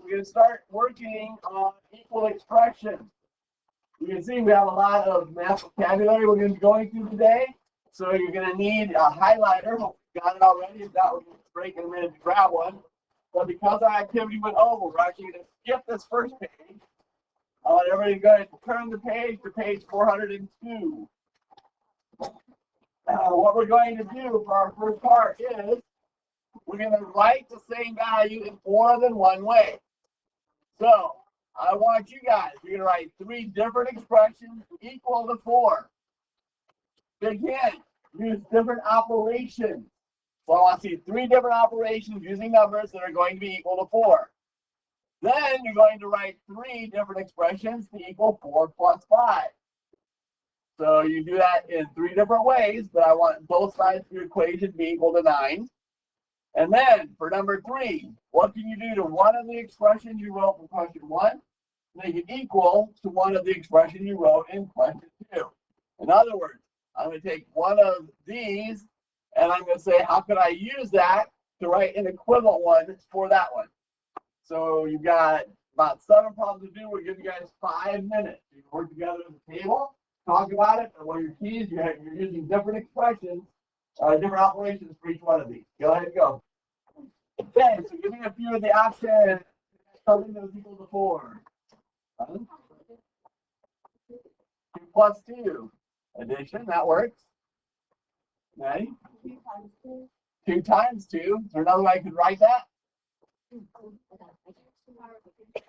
we're going to start working on equal expressions. You can see we have a lot of math vocabulary we're going to be going through today. So you're going to need a highlighter. Hope you got it already. If not, we're going to break in a minute to grab one. But because our activity went over, we're actually going to skip this first page. I want everybody to go ahead and turn the page to page 402. What we're going to do for our first part is we're going to write the same value in more than one way. So I want you guys, you're going to write 3 different expressions equal to 4. Again, use different operations. So I want to see 3 different operations using numbers that are going to be equal to 4. Then you're going to write 3 different expressions to equal 4 plus 5. So you do that in 3 different ways, but I want both sides of your equation to be equal to 9. And then for number 3, what can you do to one of the expressions you wrote in question 1? Make it equal to one of the expressions you wrote in question 2. In other words, I'm going to take one of these and I'm going to say, how can I use that to write an equivalent one for that one? So you've got about 7 problems to do. We'll give you guys 5 minutes. You can work together at the table, talk about it, and what are your keys? You're using different expressions, different operations for each one of these. Go ahead and go. Okay, so give me a few of the options. Something that was equal to 4. 2 plus 2. Addition, that works. Okay. 2 times 2. Is there another way I could write that?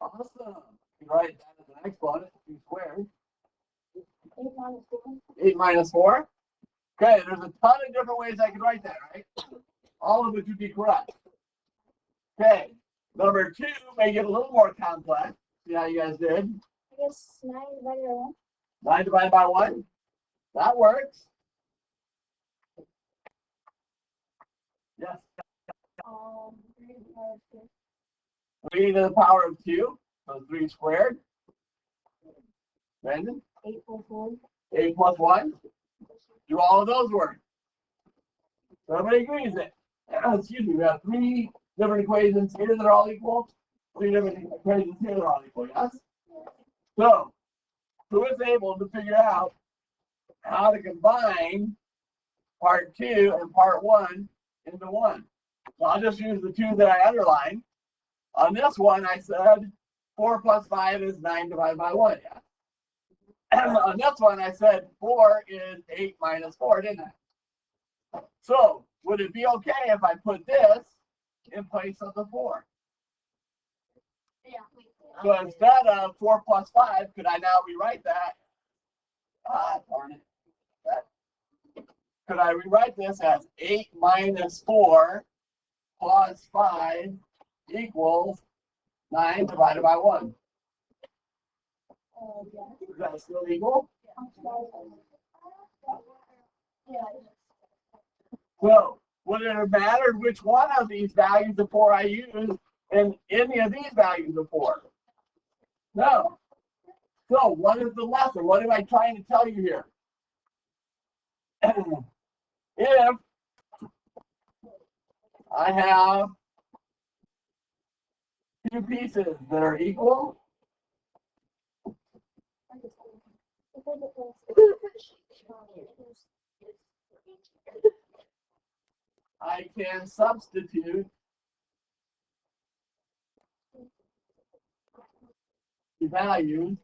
Awesome. You write that as an exponent, 2 squared. 8 minus 4. Okay, there's a ton of different ways I could write that, right? All of which would be correct. Okay, number 2 may get a little more complex. See how you guys did? I guess 9 divided by 1. 9 divided by 1. That works. Yes. 3 to the power of 2. So 3 squared. Brandon? 8 plus 1. 8 plus 1. Do all of those work? So everybody agrees that, excuse me, we have 3 different equations here that are all equal. 3 different equations here that are all equal, yes? So, who is able to figure out how to combine part 2 and part 1 into 1? So I'll just use the 2 that I underlined. On this one, I said 4 plus 5 is 9 divided by 1. Yeah. On this one, I said 4 is 8 minus 4, didn't I? So, would it be okay if I put this in place of the 4? Yeah. So instead of 4 plus 5, could I now rewrite that? Darn it. Could I rewrite this as 8 minus 4 plus 5 equals 9 divided by 1? Yeah. Is that still equal? Yeah. So, would it have mattered which one of these values of 4 I used in any of these values of 4? No. So, what is the lesson? What am I trying to tell you here? If I have 2 pieces that are equal, I can substitute the values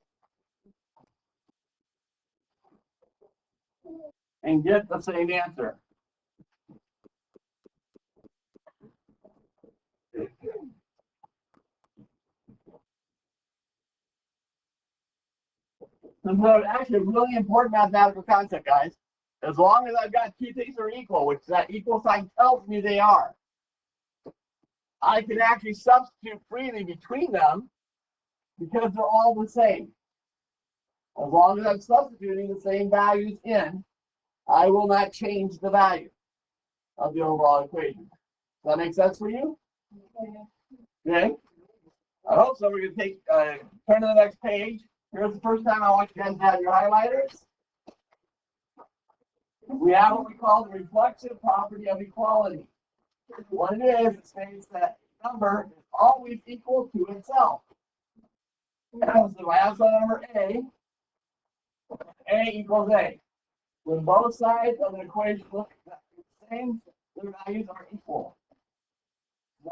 and get the same answer. This is actually a really important mathematical concept, guys. As long as I've got 2 things that are equal, which that equal sign tells me they are, I can actually substitute freely between them because they're all the same. As long as I'm substituting the same values in, I will not change the value of the overall equation. Does that make sense for you? Okay. I hope so. We're going to take turn to the next page. Here's the first time I want you guys to have your highlighters. We have what we call the reflexive property of equality. What it is, it states that number is always equal to itself. So if I have some number A equals A. When both sides of the equation look the same, their values are equal.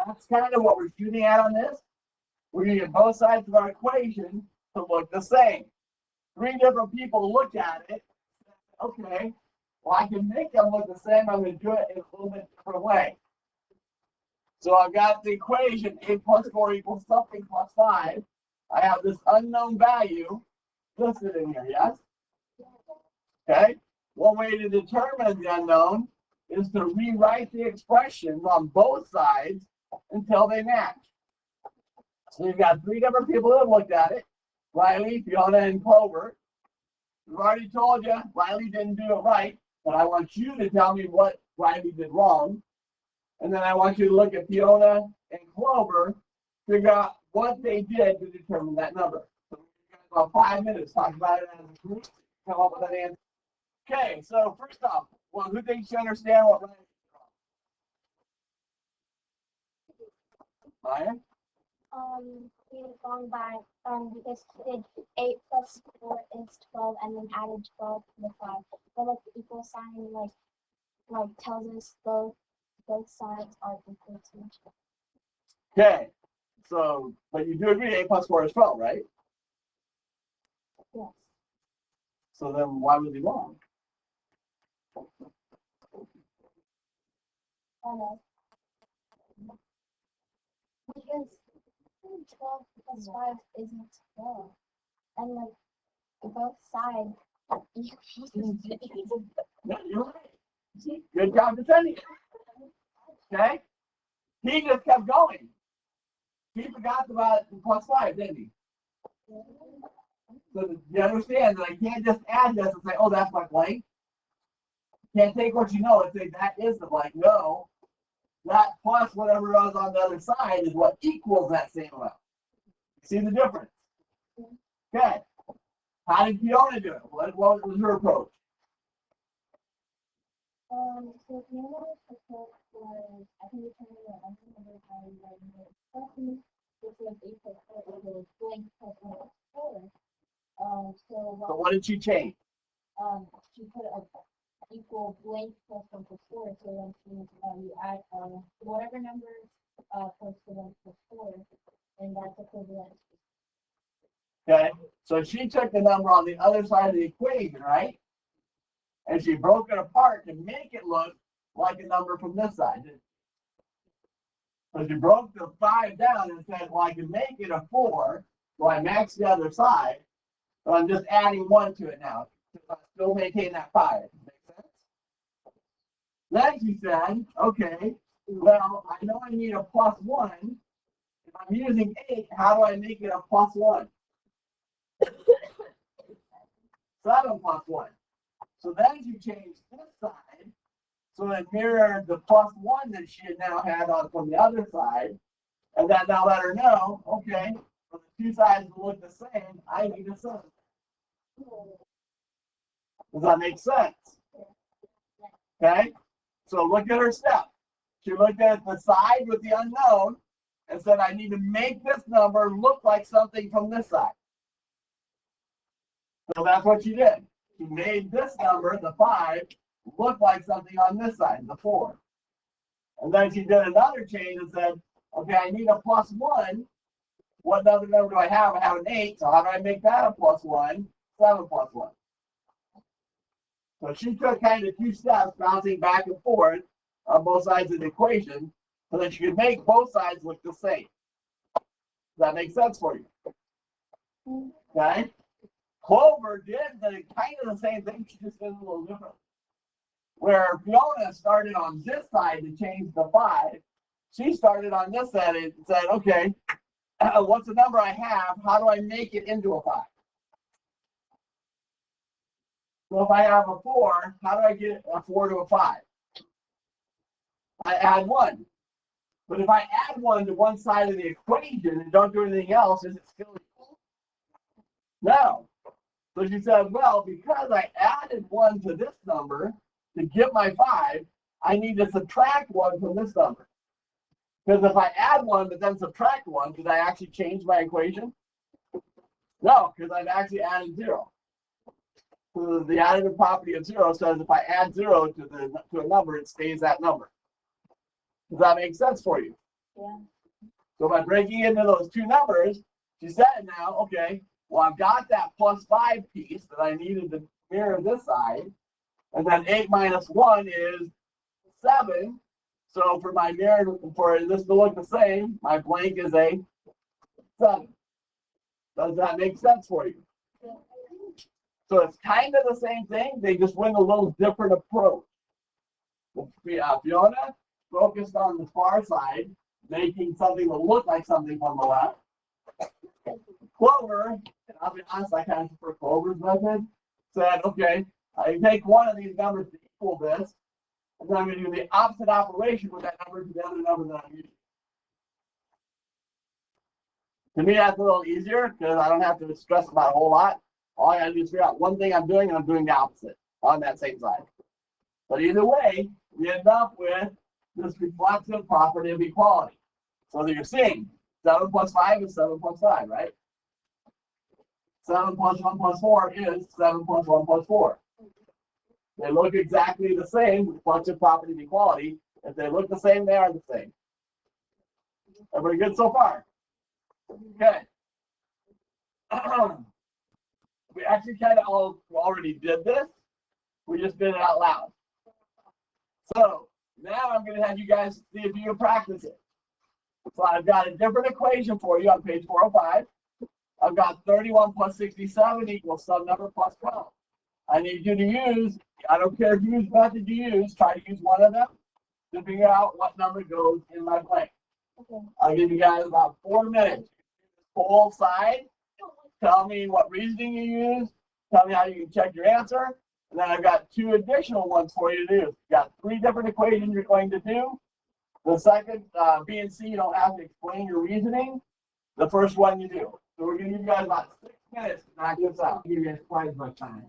That's kind of what we're shooting at on this. We're going to get both sides of our equation to look the same. 3 different people look at it. Okay, well, I can make them look the same. I'm going to do it in a little bit different way. So I've got the equation a plus 4 equals something plus 5. I have this unknown value listed in here, yes? Okay. One way to determine the unknown is to rewrite the expressions on both sides until they match. So you've got 3 different people that have looked at it. Riley, Fiona, and Clover. I've already told you Riley didn't do it right, but I want you to tell me what Riley did wrong. And then I want you to look at Fiona and Clover, figure out what they did to determine that number. So we've got about 5 minutes, talk about it as a group, come up with an answer. Okay, so first off, well, who thinks you understand what Riley did wrong? Maya? He was wrong by because he did 8 plus 4 is 12 and then added 12 to the 5. But like the equal sign like tells us both sides are equal to each other. Okay, so but you do agree 8 plus 4 is 12, right? Yes. So then why was he wrong? Because 12 plus 5 isn't 12. And like both sides are equal to Yeah, you're right. Good job defending it. Okay? He just kept going. He forgot about the plus 5, didn't he? So you understand that I can't just add this and say, oh, that's my blank. Can't take what you know and say that is the blank. No. That plus whatever was on the other side is what equals that same amount. See the difference? Okay. How did Fiona do it? What was her approach? So Fiona approach was I think it's another time which was equal to the blank plus 4. So what did she change? She put a equal blank plus 1 plus 4. So then you add whatever number plus the 1 plus 4, and that's equivalent. Okay. So she took the number on the other side of the equation, right? And she broke it apart to make it look like a number from this side. So she broke the 5 down and said, well, I can make it a 4, so I max the other side, but I'm just adding 1 to it now. So I still maintain that 5. Make sense? Then she said, okay, well, I know I need a plus 1. If I'm using 8, how do I make it a plus 1? 7 plus 1. So then she changed this side so it mirrored the plus 1 that she had now had on from the other side. And that now let her know, okay, for the 2 sides to look the same, I need a 7. Does that make sense? Okay? So look at her step. She looked at the side with the unknown and said, I need to make this number look like something from this side. So that's what she did. She made this number, the 5, look like something on this side, the 4. And then she did another change and said, okay, I need a plus 1. What other number do I have? I have an 8, so how do I make that a plus 1? 7 plus 1. So she took kind of 2 steps, bouncing back and forth on both sides of the equation, so that she could make both sides look the same. Does that make sense for you? Okay? Clover did kind of the same thing, she just did it a little different. Where Fiona started on this side to change the 5, she started on this side and said, okay, what's the number I have? How do I make it into a 5? So if I have a 4, how do I get a 4 to a 5? I add 1. But if I add 1 to one side of the equation and don't do anything else, is it still equal? No. So she said, well, because I added 1 to this number to get my 5, I need to subtract 1 from this number. Because if I add one but then subtract one, did I actually change my equation? No, because I've actually added 0. So the additive property of 0 says if I add 0 to a number, it stays that number. Does that make sense for you? Yeah. So by breaking into those two numbers, she said now, okay, well, I've got that +5 piece that I needed to mirror this side. And then 8 minus 1 is 7. So for my mirror, for this to look the same, my blank is a 7. Does that make sense for you? Yeah. So it's kind of the same thing. They just went a little different approach. Fiona focused on the far side, making something that looked like something on the left. Clover, and I'll be honest, I kind of prefer Clover's method, said, okay, I take one of these numbers to equal this, and then I'm going to do the opposite operation with that number to the other number that I'm using. To me, that's a little easier because I don't have to stress about a whole lot. All I got to do is figure out one thing I'm doing, and I'm doing the opposite on that same side. But either way, we end up with this reflexive property of equality. So that you're seeing 7 plus 5 is 7 plus 5, right? 7 plus 1 plus 4 is 7 plus 1 plus 4. They look exactly the same, reflexive property of equality. If they look the same, they are the same. Everybody good so far? Okay. We actually kind of already did this. We just did it out loud. So now I'm going to have you guys see if you can practice it. So I've got a different equation for you on page 405. I've got 31 plus 67 equals some number plus 12. I need you to use, I don't care whose method you use, try to use one of them to figure out what number goes in my blank. Okay. I'll give you guys about 4 minutes. Whole side, tell me what reasoning you use, tell me how you can check your answer, and then I've got 2 additional ones for you to do. You've got 3 different equations you're going to do. The second, B and C, you don't have to explain your reasoning. The first one you do. So we're going to give you guys about 6 minutes to knock this out. Give you guys quite as much time.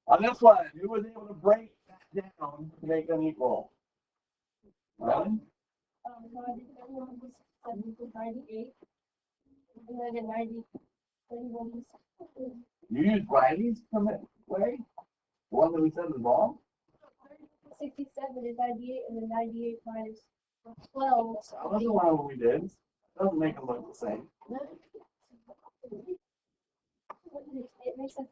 On this one, who was able to break that down to make them equal? Really? No, I did 31 was 7 to 98. And then I did 90, 31 was You use Bridie's way? The one that we said was wrong? 67 is 98, and then 98 minus 12. That was the one we did. Doesn't make them look the same. It makes sense.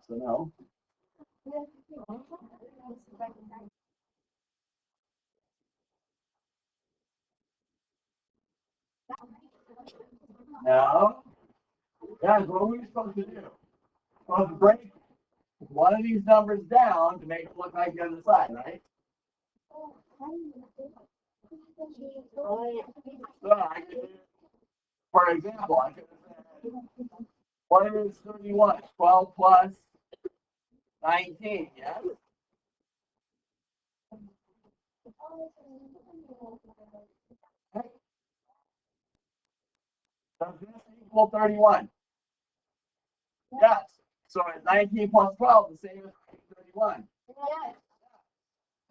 So no. No. Guys, what were we supposed to do? We're supposed to break one of these numbers down to make it look like the other side, right? So I could do, for example, I could have said, what is 31? 12 plus 19, yes? Does this equal 31? Yes. So 19 plus 12 is the same as 31.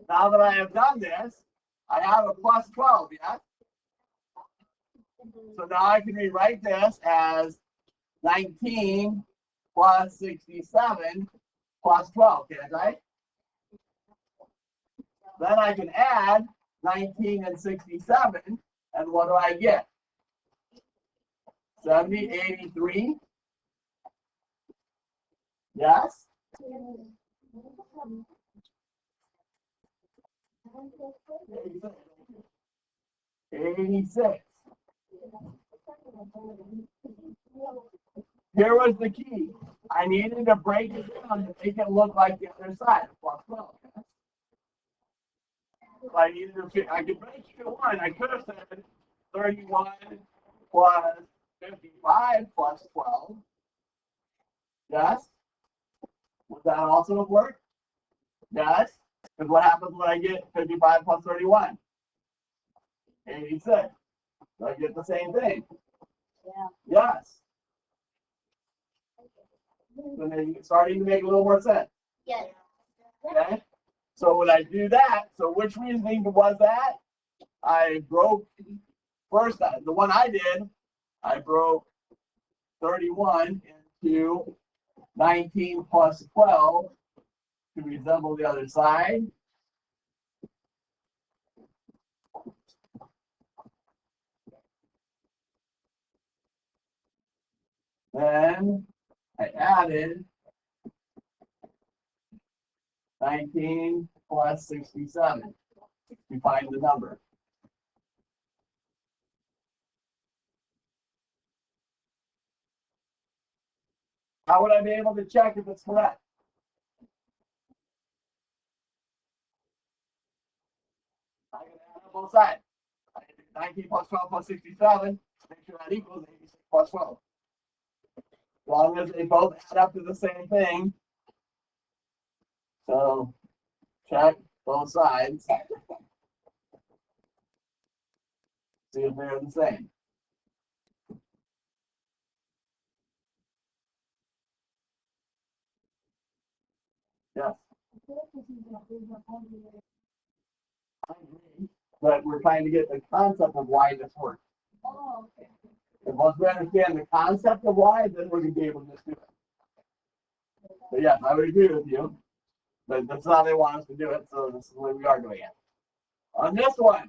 Now that I have done this, I have a plus 12, yes? So now I can rewrite this as 19 plus 67 plus 12, can't I? Then I can add 19 and 67, and what do I get? 70, 83? Yes? 86. Here was the key. I needed to break it down to make it look like the other side, plus 12. So I needed to, I could break it one. I could have said 31 plus 55 plus 12. Yes? Would that also have worked? Yes? Because what happens when I get 55 plus 31? 86. So I get the same thing. Yeah. Yes. So then it's starting to make a little more sense. Yes. Okay? So when I do that, so which reasoning was that? I broke, first, the one I did, I broke 31 into 19 plus 12 to resemble the other side. Then I added 19 plus 67 to find the number. How would I be able to check if it's correct? I'm going to add on both sides. 19 plus 12 plus 67, make sure that equals 86 plus 12. As long as they both add up to the same thing. So check both sides. See if they're the same. Yes. I agree. But we're trying to get the concept of why this works. Oh, okay. And once we understand the concept of why, then we're going to be able to just do it. So yes, I would agree with you. But that's how they want us to do it, so this is the way we are doing it. On this one,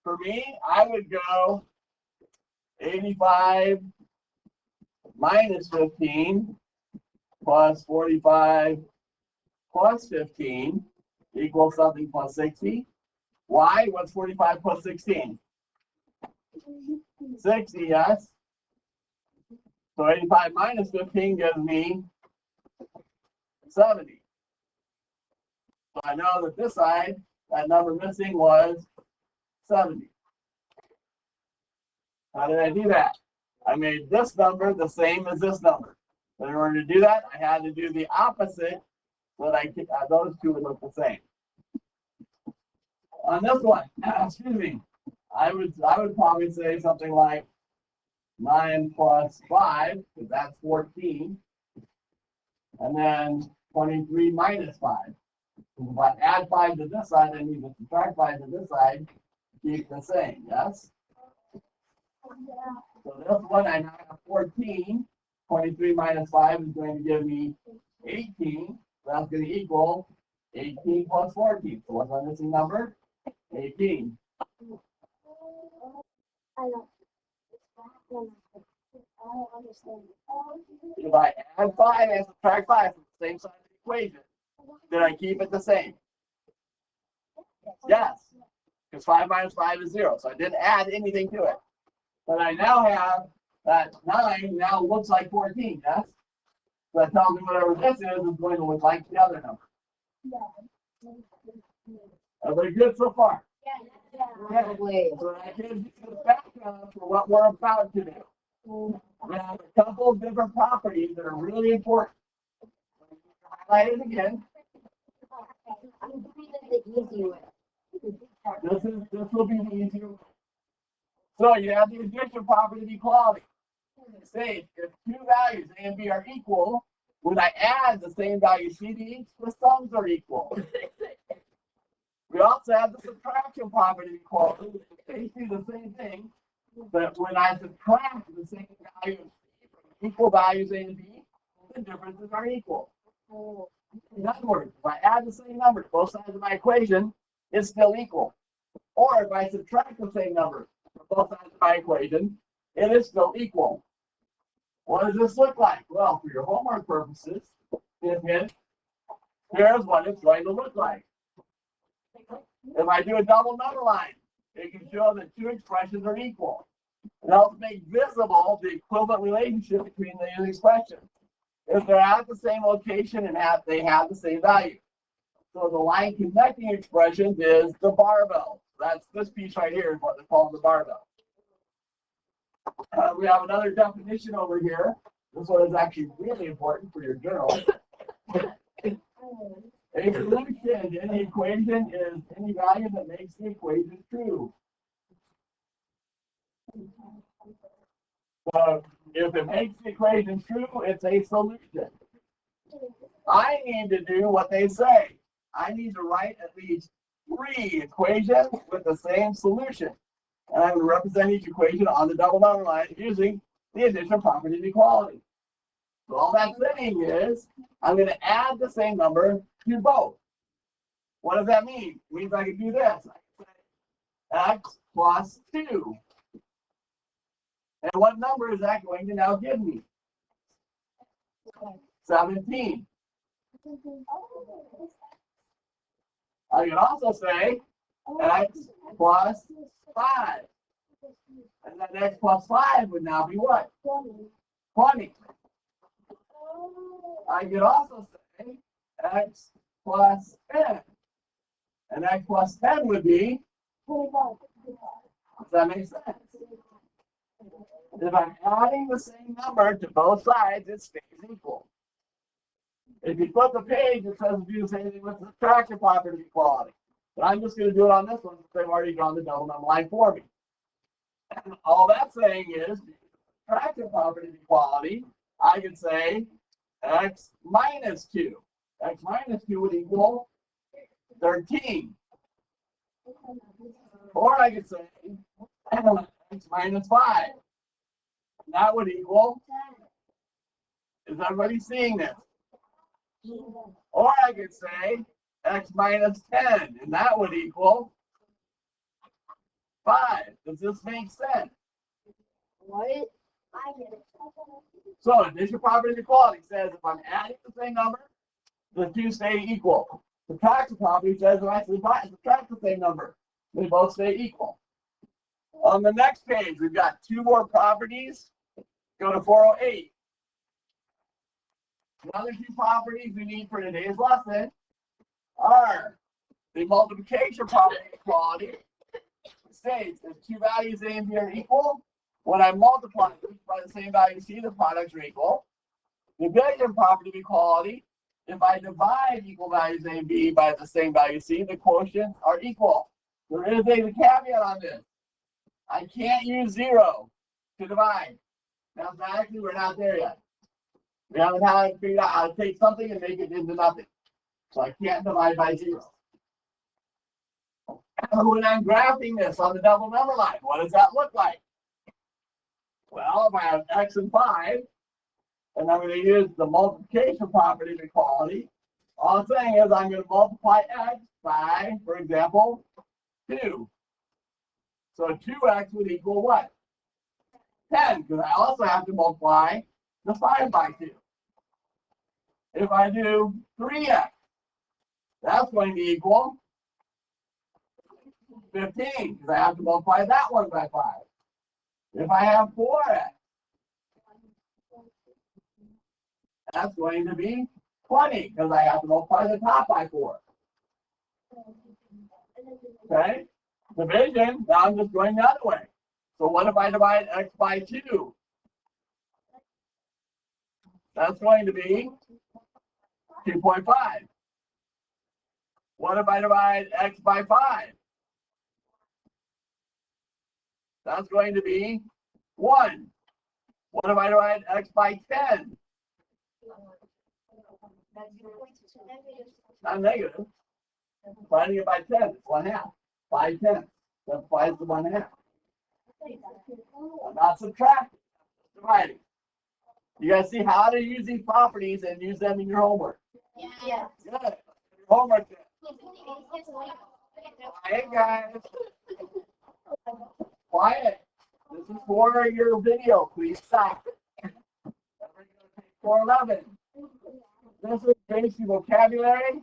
for me, I would go 85 minus 15 plus 45 plus 15 equals something plus 60. Why? What's 45 plus 16? 60, yes. So 85 minus 15 gives me 70. So I know that this side, that number missing was 70. How did I do that? I made this number the same as this number. But in order to do that, I had to do the opposite so that those two would look the same. On this one, excuse me, I would probably say something like 9 plus 5, because that's 14. And then 23 minus 5. If I add 5 to this side, I need to subtract 5 to this side to keep the same, yes? So this one, I now have 14. 23 minus 5 is going to give me 18. So that's going to equal 18 plus 14. So what's my missing number? 18. I don't understand. If I add 5 and subtract 5 from the same side of the equation, then I keep it the same. Yes, because 5 minus 5 is 0. So I didn't add anything to it. But I now have that 9 now looks like 14, yes? So that tells me whatever this is going to look like the other number. Everybody good so far? Yeah. So that gives you the background for what we're about to do. We have a couple of different properties that are really important. Highlight it again. The easy way. This will be the easier way. So you have the addition property of equality. Say if two values A and B are equal, when I add the same value C to each, the sums are equal. We also have the subtraction property of equality, which is basically the same thing, but when I subtract the same value of C from equal values A and B, the differences are equal. In other words, if I add the same number to both sides of my equation, it's still equal. Or if I subtract the same number from both sides of my equation, it is still equal. What does this look like? Well, for your homework purposes, here's what it's going to look like. If I do a double number line, it can show that two expressions are equal. It helps make visible the equivalent relationship between these expressions. If they're at the same location and they have the same value. So the line connecting expressions is the barbell. That's this piece right here is what they call the barbell. We have another definition over here. This one is actually really important for your journal. A solution in the equation is any value that makes the equation true. So if it makes the equation true, it's a solution. I need to do what they say. I need to write at least 3 equations with the same solution. And I'm going to represent each equation on the double number line using the addition property of equality. So all that's saying is I'm going to add the same number to both. What does that mean? It means I can do this. I can say x plus 2. And what number is that going to now give me? 17. I can also say x plus 5. And then x plus 5 would now be what? 20. I could also say x plus 10. And x plus 10 would be? Does that make sense? If I'm adding the same number to both sides, it stays equal. If you flip the page, it says do the same thing with the subtraction property of equality. But I'm just going to do it on this one since they've already drawn the double number line for me. And all that's saying is, subtraction property of equality, I could say x minus 2. X minus 2 would equal 13. Or I could say x minus 5. That would equal, is everybody seeing this? Or I could say x minus 10, and that would equal 5. Does this make sense? What? I get it. So addition property of equality says if I'm adding the same number, the two stay equal. Subtraction property says if I subtract the same number, they both stay equal. On the next page, we've got 2 more properties. Go to 408. The other 2 properties we need for today's lesson are the multiplication property of equality. It states if 2 values A and B are equal, when I multiply them by the same value C, the products are equal. The division property of equality, if I divide equal values A and B by the same value C, the quotients are equal. There is a caveat on this. I can't use 0 to divide. Mathematically, we're not there yet. We haven't had to figure out how to take something and make it into nothing. So I can't divide by 0. When I'm graphing this on the double number line, what does that look like? Well, if I have x and 5, and I'm going to use the multiplication property of equality, all I'm saying is I'm going to multiply x by, for example, 2. So 2x would equal what? 10, because I also have to multiply the 5 by 2. If I do 3x, that's going to equal 15, because I have to multiply that one by 5. If I have 4x, that's going to be 20, because I have to multiply the top by 4. Okay? Division, now I'm just going the other way. So what if I divide x by 2? That's going to be 2.5. What if I divide x by 5? That's going to be 1. What if I divide x by 10? Not negative. Dividing it by 10 is 1/2. 5/10. That's 5 to 1/2. I'm not subtracting. I'm dividing. You guys see how to use these properties and use them in your homework. Yeah. Good. Your homework. Quiet, guys. Quiet. This is for your video. Please stop. 411. This is basic vocabulary.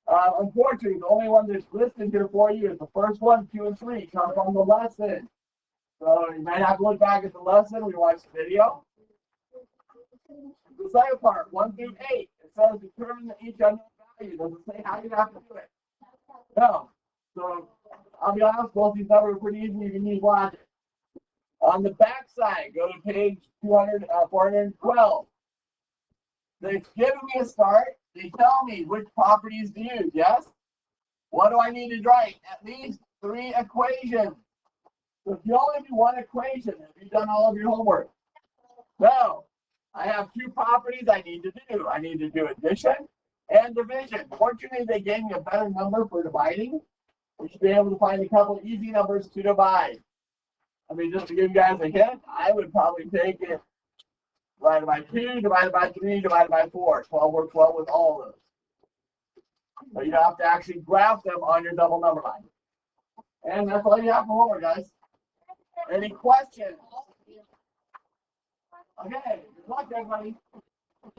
Unfortunately, the only one that's listed here for you is the first one, 2, and 3 come from the lesson. So you might have to look back at the lesson when you watch the video. The second part, 1 through 8, it says determine each unknown value. Does it say how you have to do it? No. So I'll be honest, both these numbers are pretty easy. You can use logic. On the back side, go to page 412. They've given me a start. They tell me which properties to use, yes? What do I need to write? At least 3 equations. So if you only do 1 equation, have you done all of your homework? No. I have two properties I need to do. I need to do addition and division. Fortunately, they gave me a better number for dividing. We should be able to find a couple easy numbers to divide. I mean, just to give you guys a hint, I would probably take it divided by 2, divided by 3, divided by 4. 12 works well with all of those. But you have to actually graph them on your double number line. And that's all you have for homework, guys. Any questions? Okay, good luck, everybody.